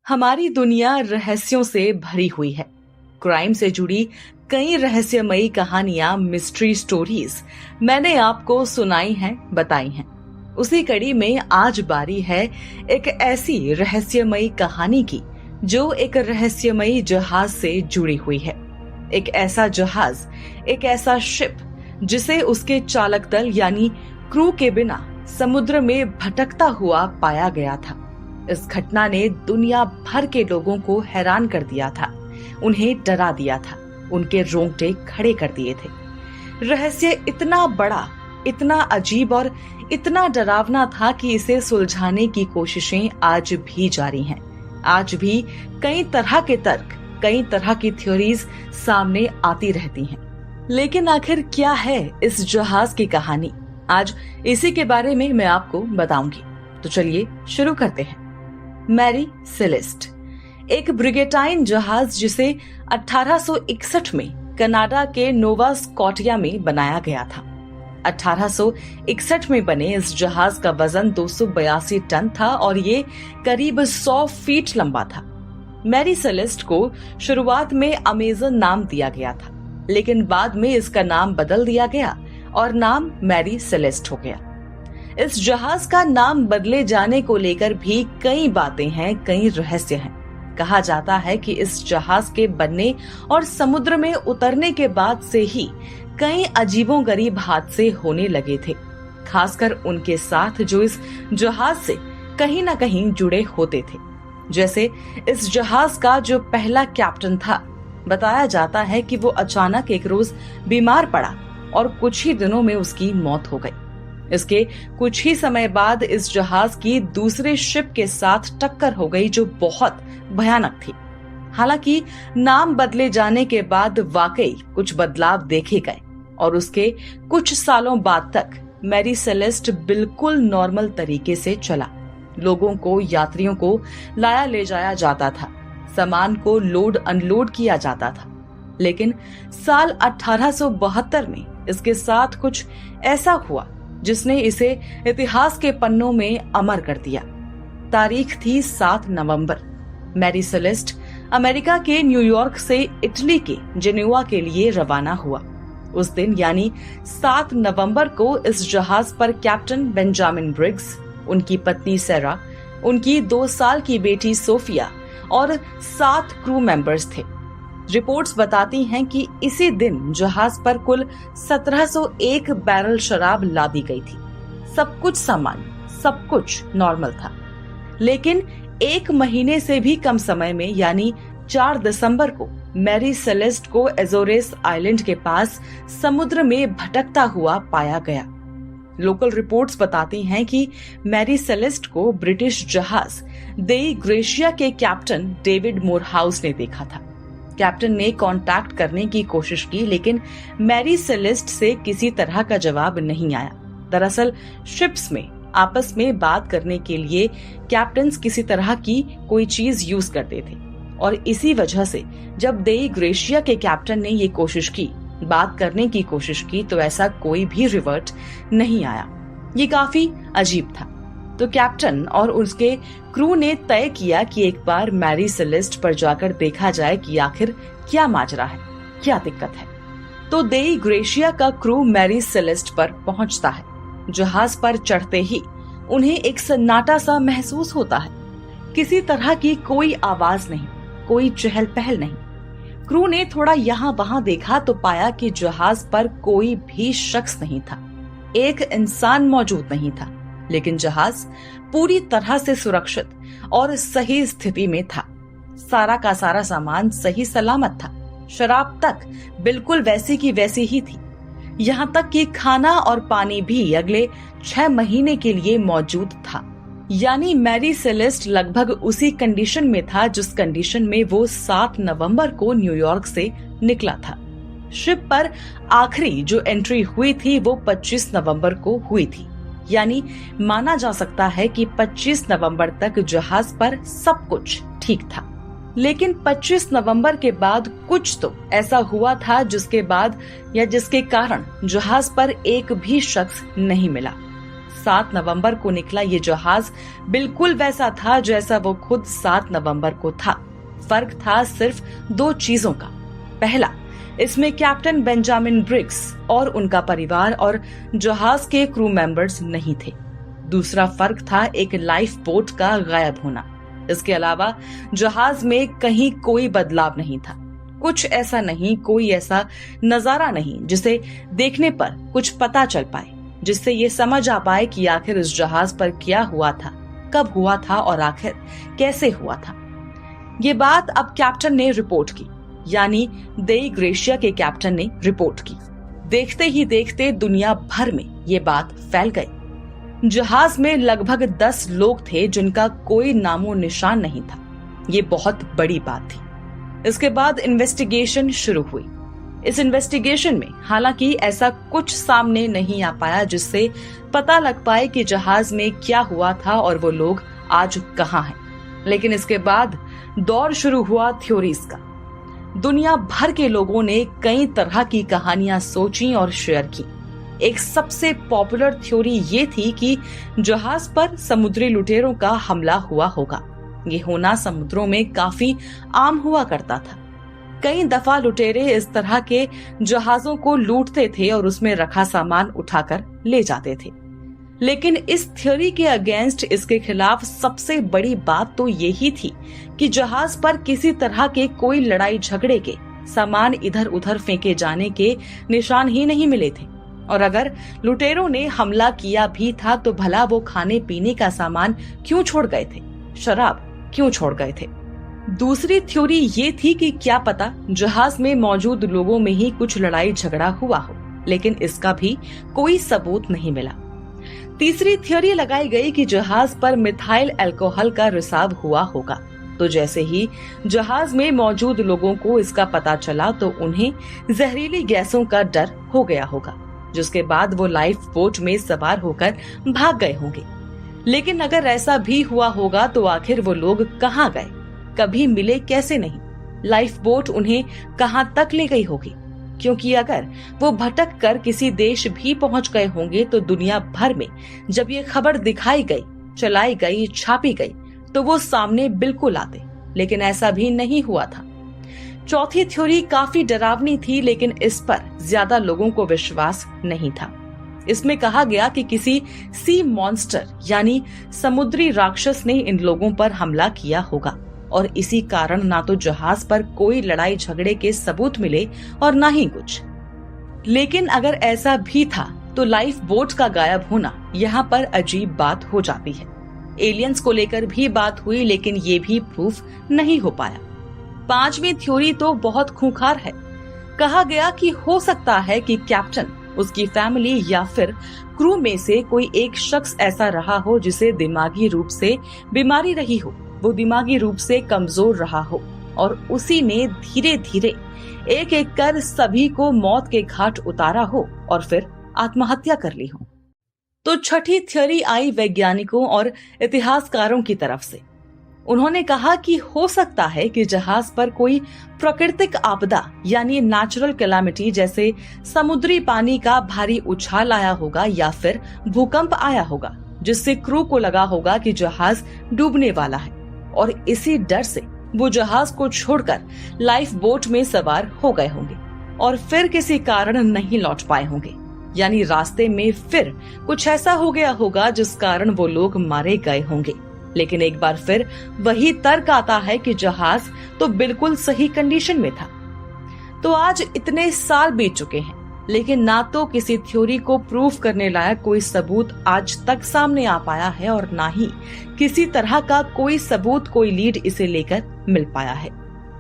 हमारी दुनिया रहस्यों से भरी हुई है। क्राइम से जुड़ी कई रहस्यमयी कहानियां, मिस्ट्री स्टोरीज मैंने आपको सुनाई हैं, बताई हैं। उसी कड़ी में आज बारी है एक ऐसी रहस्यमयी कहानी की जो एक रहस्यमयी जहाज से जुड़ी हुई है। एक ऐसा जहाज, एक ऐसा शिप जिसे उसके चालक दल यानी क्रू के बिना समुद्र में भटकता हुआ पाया गया था। इस घटना ने दुनिया भर के लोगों को हैरान कर दिया था, उन्हें डरा दिया था, उनके रोंगटे खड़े कर दिए थे। रहस्य इतना बड़ा, इतना अजीब और इतना डरावना था कि इसे सुलझाने की कोशिशें आज भी जारी हैं। आज भी कई तरह के तर्क, कई तरह की थ्योरीज सामने आती रहती हैं। लेकिन आखिर क्या है इस जहाज की कहानी? आज इसी के बारे में मैं आपको बताऊंगी। तो चलिए शुरू करते हैं। मैरी सेलेस्ट एक ब्रिगेटाइन जहाज जिसे 1861 में कनाडा के नोवा स्कॉटिया में बनाया गया था। 1861 में बने इस जहाज का वजन 282 टन था और ये करीब 100 फीट लंबा था। मैरी सेलेस्ट को शुरुआत में अमेजन नाम दिया गया था, लेकिन बाद में इसका नाम बदल दिया गया और नाम मैरी सेलेस्ट हो गया। इस जहाज का नाम बदले जाने को लेकर भी कई बातें हैं, कई रहस्य हैं। कहा जाता है कि इस जहाज के बनने और समुद्र में उतरने के बाद से ही कई अजीबोगरीब हादसे होने लगे थे, खासकर उनके साथ जो इस जहाज से कहीं न कहीं जुड़े होते थे। जैसे इस जहाज का जो पहला कैप्टन था, बताया जाता है कि वो अचानक एक रोज बीमार पड़ा और कुछ ही दिनों में उसकी मौत हो गई। इसके कुछ ही समय बाद इस जहाज की दूसरे शिप के साथ टक्कर हो गई जो बहुत भयानक थी। हालांकि नाम बदले जाने के बाद वाकई कुछ बदलाव देखे गए और उसके कुछ सालों बाद तक मैरी सेलेस्ट बिल्कुल नॉर्मल तरीके से चला। लोगों को, यात्रियों को लाया ले जाया जाता था, सामान को लोड अनलोड किया जाता था। लेकिन साल 1872 में इसके साथ कुछ ऐसा हुआ जिसने इसे इतिहास के पन्नों में अमर कर दिया। तारीख थी 7 नवंबर। मैरी सेलेस्ट अमेरिका के न्यूयॉर्क से इटली के जेनेवा के लिए रवाना हुआ। उस दिन यानी 7 नवंबर को इस जहाज पर कैप्टन बेंजामिन ब्रिग्स, उनकी पत्नी सेरा, उनकी 2 साल की बेटी सोफिया और 7 क्रू मेंबर्स थे। रिपोर्ट्स बताती हैं कि इसी दिन जहाज पर कुल 1701 बैरल शराब लादी गई थी। सब कुछ सामान्य, सब कुछ नॉर्मल था। लेकिन 1 महीने से भी कम समय में यानी 4 दिसंबर को मैरी सेलेस्ट को एजोरेस आइलैंड के पास समुद्र में भटकता हुआ पाया गया। लोकल रिपोर्ट्स बताती हैं कि मैरी सेलेस्ट को ब्रिटिश जहाज देई ग्रेशिया के कैप्टन डेविड मोरहाउस ने देखा था। कैप्टन ने कांटेक्ट करने की कोशिश की, लेकिन मैरी सेलेस्ट से किसी तरह का जवाब नहीं आया। दरअसल शिप्स में आपस में बात करने के लिए कैप्टन्स किसी तरह की कोई चीज यूज करते थे और इसी वजह से जब देई ग्रेशिया के कैप्टन ने ये कोशिश की, बात करने की कोशिश की, तो ऐसा कोई भी रिवर्ट नहीं आया। ये काफी अजीब था। तो कैप्टन और उसके क्रू ने तय किया कि एक बार मैरी सेलेस्ट पर जाकर देखा जाए कि आखिर क्या माजरा है, क्या दिक्कत है। तो देई ग्रेशिया का क्रू मैरी सेलेस्ट पर पहुंचता है। जहाज पर चढ़ते ही उन्हें एक सन्नाटा सा महसूस होता है। किसी तरह की कोई आवाज नहीं, कोई चहल पहल नहीं। क्रू ने थोड़ा यहाँ वहां देखा तो पाया कि जहाज पर कोई भी शख्स नहीं था, एक इंसान मौजूद नहीं था। लेकिन जहाज पूरी तरह से सुरक्षित और सही स्थिति में था। सारा का सारा सामान सही सलामत था। शराब तक बिल्कुल वैसी की वैसी ही थी। यहाँ तक कि खाना और पानी भी अगले 6 महीने के लिए मौजूद था। यानी मैरी सेलेस्ट लगभग उसी कंडीशन में था जिस कंडीशन में वो 7 नवंबर को न्यूयॉर्क से निकला था। शिप पर आखिरी जो एंट्री हुई थी वो 25 नवंबर को हुई थी। यानी माना जा सकता है कि 25 नवंबर तक जहाज पर सब कुछ ठीक था। लेकिन 25 नवंबर के बाद कुछ तो ऐसा हुआ था जिसके बाद या जिसके कारण जहाज पर एक भी शख्स नहीं मिला। 7 नवंबर को निकला ये जहाज बिल्कुल वैसा था जैसा वो खुद 7 नवंबर को था। फर्क था सिर्फ 2 चीजों का। पहला, इसमें कैप्टन बेंजामिन ब्रिग्स और उनका परिवार और जहाज के क्रू मेंबर्स नहीं थे। दूसरा फर्क था एक लाइफ बोट का गायब होना। इसके अलावा जहाज में कहीं कोई बदलाव नहीं था। कुछ ऐसा नहीं, कोई ऐसा नजारा नहीं जिसे देखने पर कुछ पता चल पाए, जिससे ये समझ आ पाए कि आखिर इस जहाज पर क्या हुआ था, कब हुआ था और आखिर कैसे हुआ था। ये बात अब कैप्टन ने रिपोर्ट की, यानी देई ग्रेशिया के कैप्टन ने रिपोर्ट की। देखते ही देखते दुनिया भर में ये बात फैल गई। जहाज में लगभग 10 लोग थे जिनका कोई नामो निशान नहीं था। ये बहुत बड़ी बात थी। इसके बाद इन्वेस्टिगेशन शुरू हुई। इस इन्वेस्टिगेशन में हालांकि ऐसा कुछ सामने नहीं आ पाया जिससे पता लग पाए कि जहाज में क्या हुआ था और वो लोग आज कहाँ हैं। लेकिन इसके बाद दौर शुरू हुआ थ्योरीज का। दुनिया भर के लोगों ने कई तरह की कहानियां सोची और शेयर की। एक सबसे पॉपुलर थ्योरी ये थी कि जहाज पर समुद्री लुटेरों का हमला हुआ होगा। ये होना समुद्रों में काफी आम हुआ करता था। कई दफा लुटेरे इस तरह के जहाजों को लूटते थे और उसमें रखा सामान उठाकर ले जाते थे। लेकिन इस थ्योरी के अगेंस्ट, इसके खिलाफ सबसे बड़ी बात तो यही थी कि जहाज पर किसी तरह के कोई लड़ाई झगड़े के सामान इधर उधर फेंके जाने के निशान ही नहीं मिले थे। और अगर लुटेरों ने हमला किया भी था तो भला वो खाने पीने का सामान क्यों छोड़ गए थे, शराब क्यों छोड़ गए थे। दूसरी थ्योरी ये थी कि क्या पता जहाज में मौजूद लोगों में ही कुछ लड़ाई झगड़ा हुआ हो, लेकिन इसका भी कोई सबूत नहीं मिला। तीसरी थ्योरी लगाई गई कि जहाज पर मिथाइल अल्कोहल का रिसाव हुआ होगा। तो जैसे ही जहाज में मौजूद लोगों को इसका पता चला तो उन्हें जहरीली गैसों का डर हो गया होगा, जिसके बाद वो लाइफ बोट में सवार होकर भाग गए होंगे। लेकिन अगर ऐसा भी हुआ होगा तो आखिर वो लोग कहाँ गए, कभी मिले कैसे नहीं, लाइफ बोट उन्हें कहाँ तक ले गई होगी। क्योंकि अगर वो भटक कर किसी देश भी पहुंच गए होंगे तो दुनिया भर में जब ये खबर दिखाई गई, चलाई गई, छापी गई तो वो सामने बिल्कुल आते। लेकिन ऐसा भी नहीं हुआ था। चौथी थ्योरी काफी डरावनी थी, लेकिन इस पर ज्यादा लोगों को विश्वास नहीं था। इसमें कहा गया कि किसी सी मॉन्स्टर यानी समुद्री राक्षस ने इन लोगों पर हमला किया होगा और इसी कारण ना तो जहाज पर कोई लड़ाई झगड़े के सबूत मिले और ना ही कुछ। लेकिन अगर ऐसा भी था तो लाइफ बोट का गायब होना यहाँ पर अजीब बात हो जाती है। एलियंस को लेकर भी बात हुई, लेकिन ये भी प्रूफ नहीं हो पाया। पांचवी थ्योरी तो बहुत खूंखार है। कहा गया कि हो सकता है कि कैप्टन, उसकी फैमिली या फिर क्रू में से कोई एक शख्स ऐसा रहा हो जिसे दिमागी रूप से बीमारी रही हो, वो दिमागी रूप से कमजोर रहा हो और उसी ने धीरे धीरे एक एक कर सभी को मौत के घाट उतारा हो और फिर आत्महत्या कर ली हो। तो छठी थ्योरी आई वैज्ञानिकों और इतिहासकारों की तरफ से। उन्होंने कहा कि हो सकता है कि जहाज पर कोई प्राकृतिक आपदा यानी नेचुरल कैलामिटी जैसे समुद्री पानी का भारी उछाल आया होगा या फिर भूकंप आया होगा, जिससे क्रू को लगा होगा कि जहाज डूबने वाला है और इसी डर से वो जहाज को छोड़कर लाइफ बोट में सवार हो गए होंगे और फिर किसी कारण नहीं लौट पाए होंगे, यानी रास्ते में फिर कुछ ऐसा हो गया होगा जिस कारण वो लोग मारे गए होंगे। लेकिन एक बार फिर वही तर्क आता है कि जहाज तो बिल्कुल सही कंडीशन में था। तो आज इतने साल बीत चुके हैं, लेकिन ना तो किसी थ्योरी को प्रूफ करने लायक कोई सबूत आज तक सामने आ पाया है और ना ही किसी तरह का कोई सबूत, कोई लीड इसे लेकर मिल पाया है।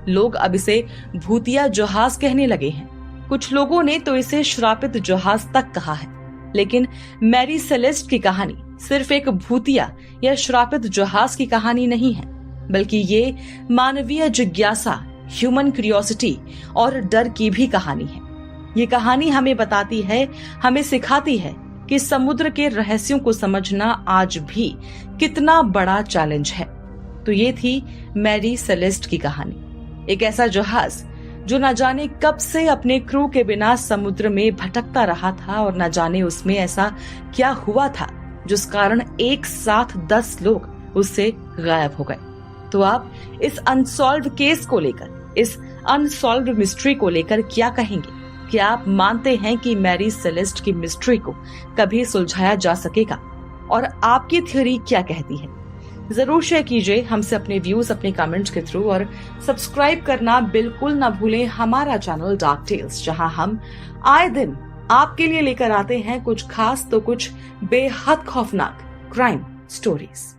लोग अब इसे भूतिया जहाज कहने लगे हैं। कुछ लोगों ने तो इसे श्रापित जहाज तक कहा है। लेकिन मैरी सेलेस्ट की कहानी सिर्फ एक भूतिया या श्रापित जहाज की कहानी नहीं है, बल्कि ये मानवीय जिज्ञासा, ह्यूमन क्यूरियोसिटी और डर की भी कहानी है। ये कहानी हमें बताती है, हमें सिखाती है कि समुद्र के रहस्यों को समझना आज भी कितना बड़ा चैलेंज है। तो ये थी मैरी सेलेस्ट की कहानी। एक ऐसा जहाज जो न जाने कब से अपने क्रू के बिना समुद्र में भटकता रहा था और न जाने उसमें ऐसा क्या हुआ था जिस कारण एक साथ 10 लोग उससे गायब हो गए। तो आप इस अनसॉल्व्ड केस को लेकर, इस अनसॉल्व्ड मिस्ट्री को लेकर क्या कहेंगे? क्या आप मानते हैं कि मैरी सेलेस्ट की मिस्ट्री को कभी सुलझाया जा सकेगा? और आपकी थ्योरी क्या कहती है? जरूर शेयर कीजिए हमसे अपने व्यूज अपने कमेंट्स के थ्रू, और सब्सक्राइब करना बिल्कुल ना भूलें हमारा चैनल डार्क टेल्स, जहां हम आए दिन आपके लिए लेकर आते हैं कुछ खास तो कुछ बेहद खौफनाक क्राइम स्टोरीज।